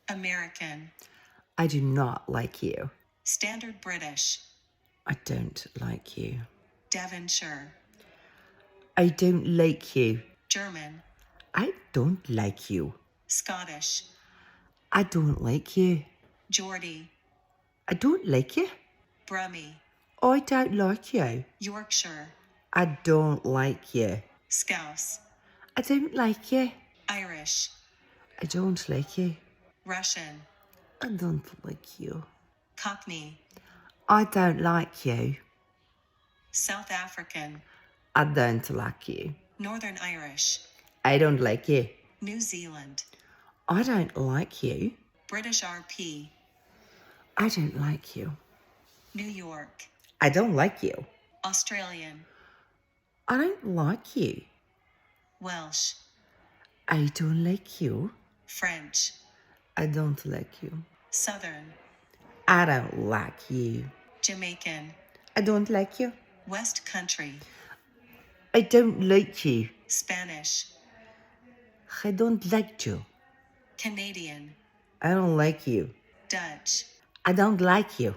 American. I do not like you. Standard British. I don't like you. Devonshire. I don't like you. German. I don't like you. Scottish. I don't like you. Geordie. I don't like you. Brummie. I don't like you. Yorkshire. I don't like you. Scouse. I don't like you. Irish. I don't like you. Russian. I don't like you. Cockney. I don't like you. South African. I don't like you. Northern Irish. I don't like you. New Zealand. I don't like you. British RP. I don't like you. New York. I don't like you. Australian. I don't like you. Welsh. I don't like you. French. I don't like you. Southern. I don't like you. Jamaican. I don't like you. West Country. I don't like you. Spanish. I don't like you. Canadian. I don't like you. Dutch. I don't like you.